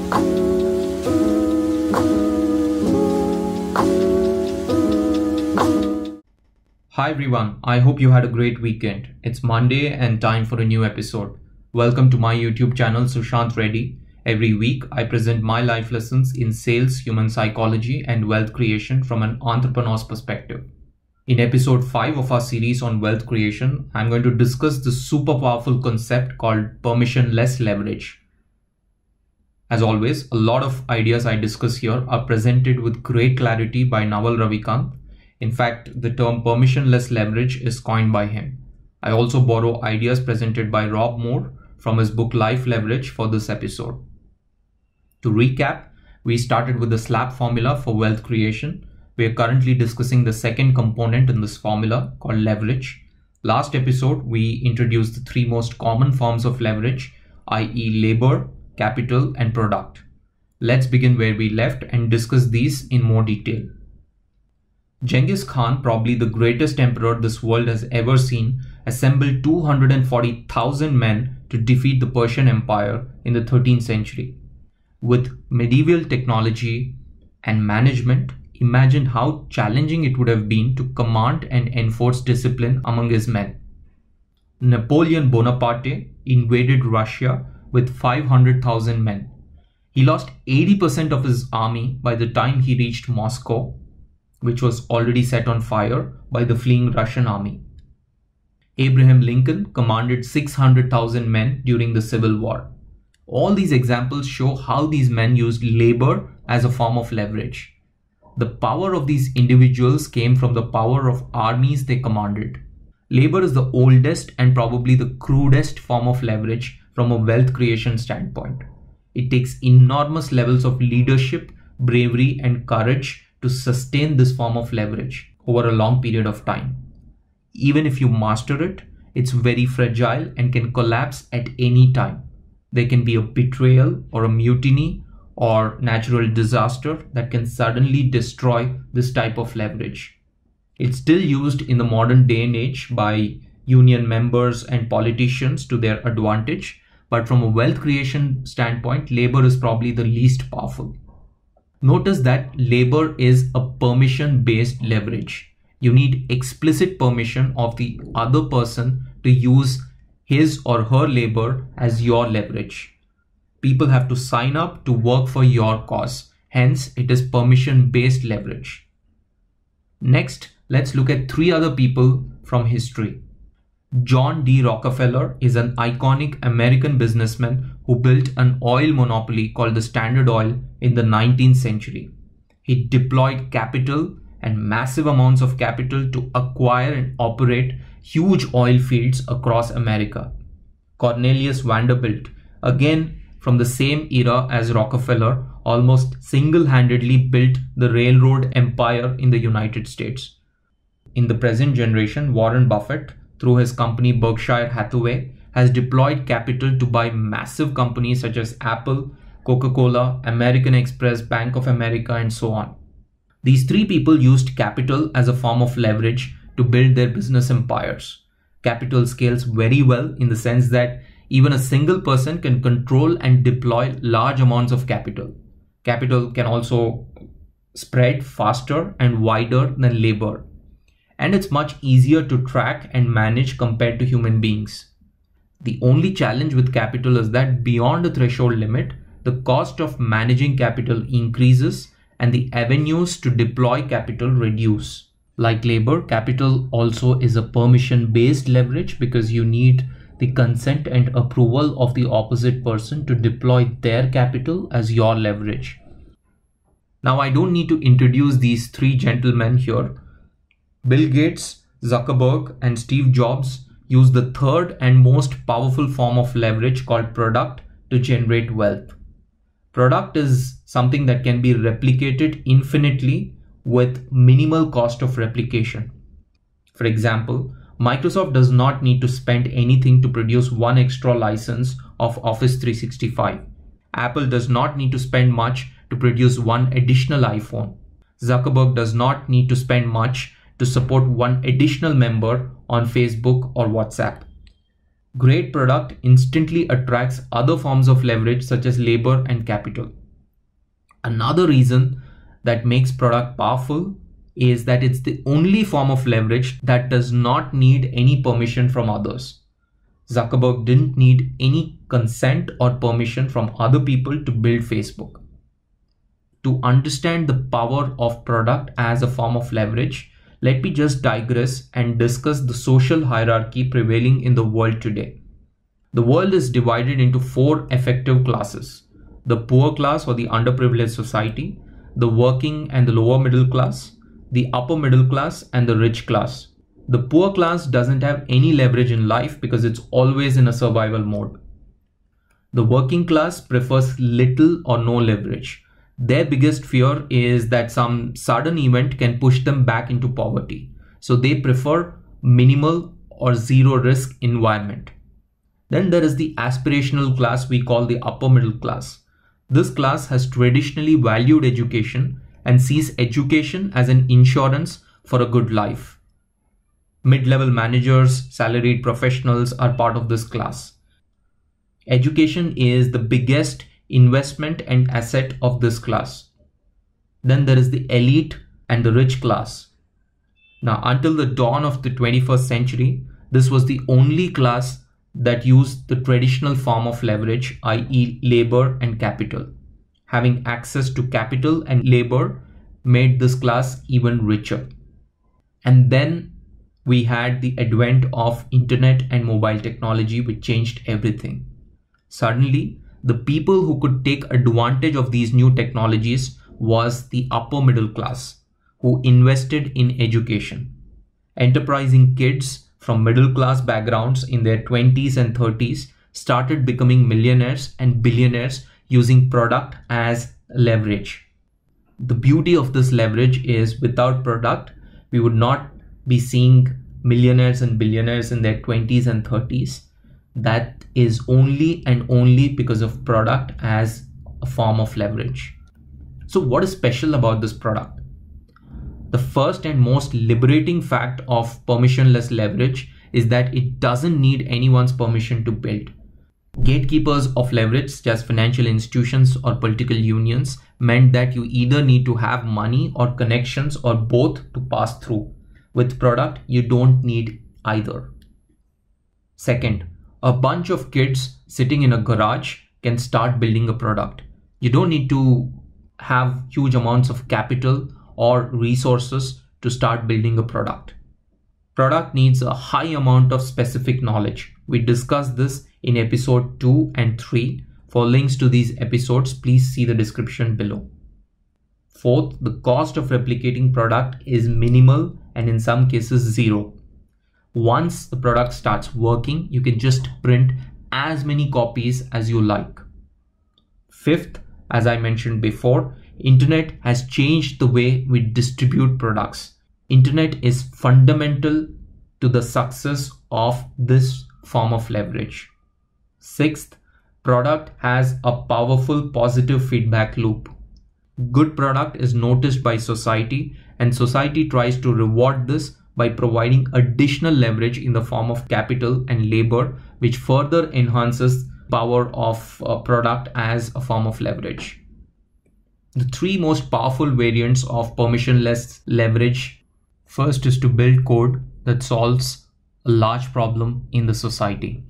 Hi everyone, I hope you had a great weekend. It's Monday and time for a new episode. Welcome to my YouTube channel Sushantreddy. Every week I present my life lessons in sales, human psychology and wealth creation from an entrepreneur's perspective. In episode 5 of our series on wealth creation, I'm going to discuss the super powerful concept called permissionless leverage. As always, a lot of ideas I discuss here are presented with great clarity by Naval Ravikant. In fact, the term permissionless leverage is coined by him. I also borrow ideas presented by Rob Moore from his book Life Leverage for this episode. To recap, we started with the SLAP formula for wealth creation. We are currently discussing the second component in this formula called leverage. Last episode, we introduced the three most common forms of leverage, i.e. labor, capital, and product. Let's begin where we left and discuss these in more detail. Genghis Khan, probably the greatest emperor this world has ever seen, assembled 240,000 men to defeat the Persian Empire in the 13th century. With medieval technology and management, imagine how challenging it would have been to command and enforce discipline among his men. Napoleon Bonaparte invaded Russia with 500,000 men. He lost 80% of his army by the time he reached Moscow, which was already set on fire by the fleeing Russian army. Abraham Lincoln commanded 600,000 men during the Civil War. All these examples show how these men used labor as a form of leverage. The power of these individuals came from the power of armies they commanded. Labor is the oldest and probably the crudest form of leverage from a wealth creation standpoint. It takes enormous levels of leadership, bravery, and courage to sustain this form of leverage over a long period of time. Even if you master it, it's very fragile and can collapse at any time. There can be a betrayal or a mutiny or natural disaster that can suddenly destroy this type of leverage. It's still used in the modern day and age by union members and politicians to their advantage, but from a wealth creation standpoint, labor is probably the least powerful. Notice that labor is a permission-based leverage. You need explicit permission of the other person to use his or her labor as your leverage. People have to sign up to work for your cause. Hence, it is permission-based leverage. Next, let's look at three other people from history. John D Rockefeller is an iconic American businessman who built an oil monopoly called the Standard Oil in the 19th century. He deployed capital and massive amounts of capital to acquire and operate huge oil fields across America. Cornelius Vanderbilt, again from the same era as Rockefeller, almost single-handedly built the railroad empire in the United States. In the present generation, Warren Buffett, through his company Berkshire Hathaway, has deployed capital to buy massive companies such as Apple, Coca-Cola, American Express, Bank of America, and so on. These three people used capital as a form of leverage to build their business empires. Capital scales very well in the sense that even a single person can control and deploy large amounts of capital. Capital can also spread faster and wider than labor. And it's much easier to track and manage compared to human beings. The only challenge with capital is that beyond the threshold limit, the cost of managing capital increases and the avenues to deploy capital reduce. Like labor, capital also is a permission-based leverage because you need the consent and approval of the opposite person to deploy their capital as your leverage. Now, I don't need to introduce these three gentlemen here. Bill Gates, Zuckerberg, and Steve Jobs use the third and most powerful form of leverage called product to generate wealth. Product is something that can be replicated infinitely with minimal cost of replication. For example, Microsoft does not need to spend anything to produce one extra license of Office 365. Apple does not need to spend much to produce one additional iPhone. Zuckerberg does not need to spend much to support one additional member on Facebook or WhatsApp. Great product instantly attracts other forms of leverage such as labor and capital. Another reason that makes product powerful is that it's the only form of leverage that does not need any permission from others. Zuckerberg didn't need any consent or permission from other people to build Facebook. To understand the power of product as a form of leverage, let me just digress and discuss the social hierarchy prevailing in the world today. The world is divided into four effective classes: the poor class or the underprivileged society, the working and the lower middle class, the upper middle class, and the rich class. The poor class doesn't have any leverage in life because it's always in a survival mode. The working class prefers little or no leverage. Their biggest fear is that some sudden event can push them back into poverty. So they prefer minimal or zero risk environment. Then there is the aspirational class we call the upper middle class. This class has traditionally valued education and sees education as an insurance for a good life. Mid-level managers, salaried professionals are part of this class. Education is the biggest investment and asset of this class. Then there is the elite and the rich class. Now, until the dawn of the 21st century, this was the only class that used the traditional form of leverage, i.e. labor and capital. Having access to capital and labor made this class even richer. And then we had the advent of internet and mobile technology, which changed everything. Suddenly, the people who could take advantage of these new technologies was the upper middle class, who invested in education. Enterprising kids from middle class backgrounds in their 20s and 30s started becoming millionaires and billionaires using product as leverage. The beauty of this leverage is without product, we would not be seeing millionaires and billionaires in their 20s and 30s. That is only and only because of product as a form of leverage. So what is special about this product? The first and most liberating fact of permissionless leverage is that it doesn't need anyone's permission to build. Gatekeepers of leverage, such as financial institutions or political unions, meant that you either need to have money or connections or both to pass through. With product, you don't need either. Second, a bunch of kids sitting in a garage can start building a product. You don't need to have huge amounts of capital or resources to start building a product. Product needs a high amount of specific knowledge. We discussed this in episode 2 and 3. For links to these episodes, please see the description below. Fourth, the cost of replicating product is minimal and in some cases zero. Once the product starts working, you can just print as many copies as you like. Fifth, as I mentioned before, internet has changed the way we distribute products. Internet is fundamental to the success of this form of leverage. Sixth, product has a powerful positive feedback loop. Good product is noticed by society, and society tries to reward this by providing additional leverage in the form of capital and labor, which further enhances power of a product as a form of leverage. The three most powerful variants of permissionless leverage. First is to build code that solves a large problem in the society.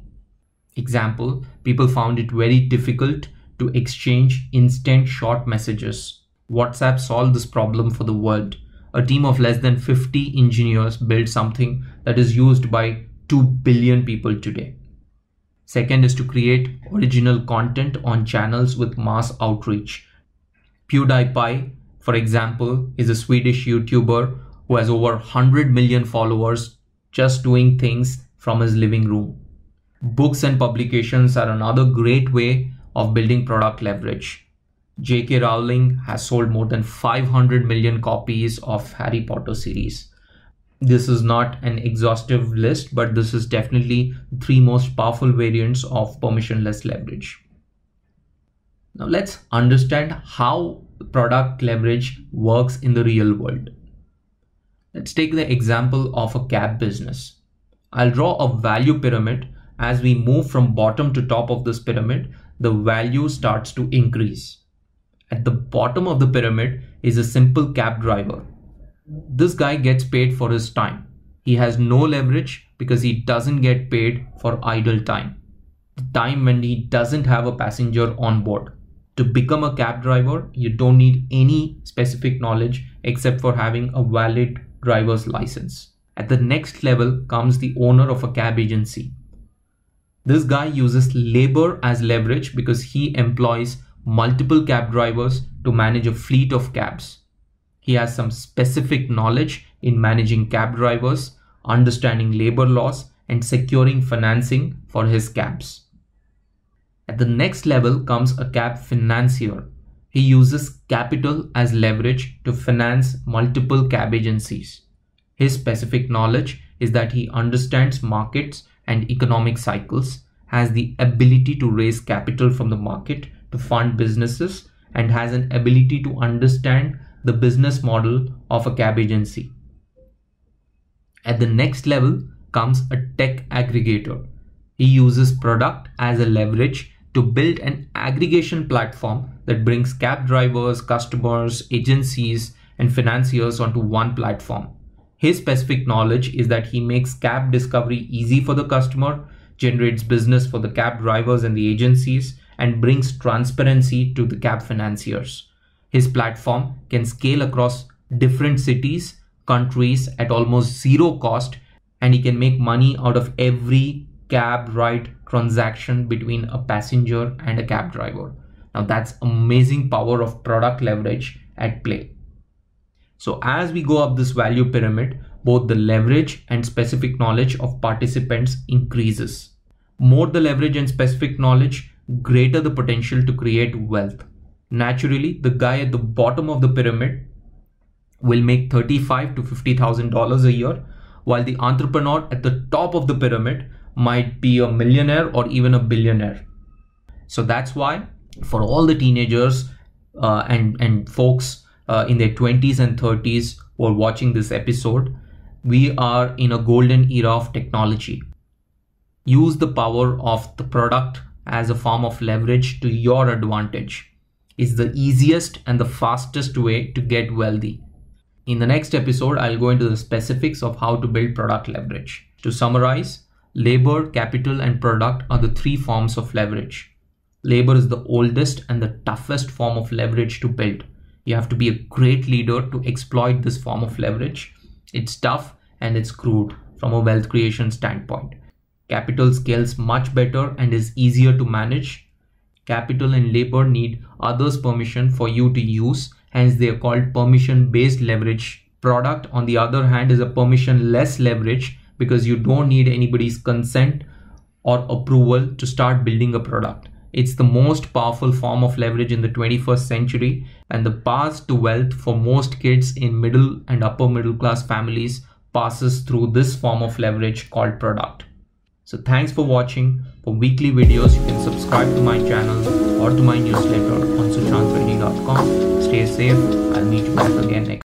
Example, people found it very difficult to exchange instant short messages. WhatsApp solved this problem for the world. A team of less than 50 engineers built something that is used by 2 billion people today. Second is to create original content on channels with mass outreach. PewDiePie, for example, is a Swedish YouTuber who has over 100 million followers just doing things from his living room. Books and publications are another great way of building product leverage. J.K. Rowling has sold more than 500 million copies of Harry Potter series. This is not an exhaustive list, but this is definitely the three most powerful variants of permissionless leverage. Now let's understand how product leverage works in the real world. Let's take the example of a cab business. I'll draw a value pyramid As we move from bottom to top of this pyramid, the value starts to increase. At the bottom of the pyramid is a simple cab driver. This guy gets paid for his time. He has no leverage because he doesn't get paid for idle time, the time when he doesn't have a passenger on board. To become a cab driver, you don't need any specific knowledge except for having a valid driver's license. At the next level comes the owner of a cab agency. This guy uses labor as leverage because he employs multiple cab drivers to manage a fleet of cabs. He has some specific knowledge in managing cab drivers, understanding labor laws, and securing financing for his cabs. At the next level comes a cab financier. He uses capital as leverage to finance multiple cab agencies. His specific knowledge is that he understands markets and economic cycles, has the ability to raise capital from the market to fund businesses, and has an ability to understand the business model of a cab agency. At the next level comes a tech aggregator. He uses product as a leverage to build an aggregation platform that brings cab drivers, customers, agencies, and financiers onto one platform. His specific knowledge is that he makes cab discovery easy for the customer, generates business for the cab drivers and the agencies, and brings transparency to the cab financiers. His platform can scale across different cities, countries at almost zero cost, and he can make money out of every cab ride transaction between a passenger and a cab driver. Now that's amazing power of product leverage at play. So as we go up this value pyramid, both the leverage and specific knowledge of participants increases. More the leverage and specific knowledge, greater the potential to create wealth. Naturally, the guy at the bottom of the pyramid will make $35,000 to $50,000 a year, while the entrepreneur at the top of the pyramid might be a millionaire or even a billionaire. So that's why for all the teenagers and folks in their 20s and 30s who are watching this episode, we are in a golden era of technology. Use the power of the product as a form of leverage to your advantage. It's the easiest and the fastest way to get wealthy. In the next episode, I'll go into the specifics of how to build product leverage. To summarize, labor, capital, and product are the three forms of leverage. Labor is the oldest and the toughest form of leverage to build. You have to be a great leader to exploit this form of leverage. It's tough and it's crude from a wealth creation standpoint. Capital scales much better and is easier to manage. Capital and labor need others' permission for you to use, hence they are called permission-based leverage. Product, on the other hand, is a permission-less leverage because you don't need anybody's consent or approval to start building a product. It's the most powerful form of leverage in the 21st century, and the path to wealth for most kids in middle and upper middle class families passes through this form of leverage called product. So thanks for watching. For weekly videos, you can subscribe to my channel or to my newsletter on sushantreddy.com. Stay safe. I'll meet you back again next.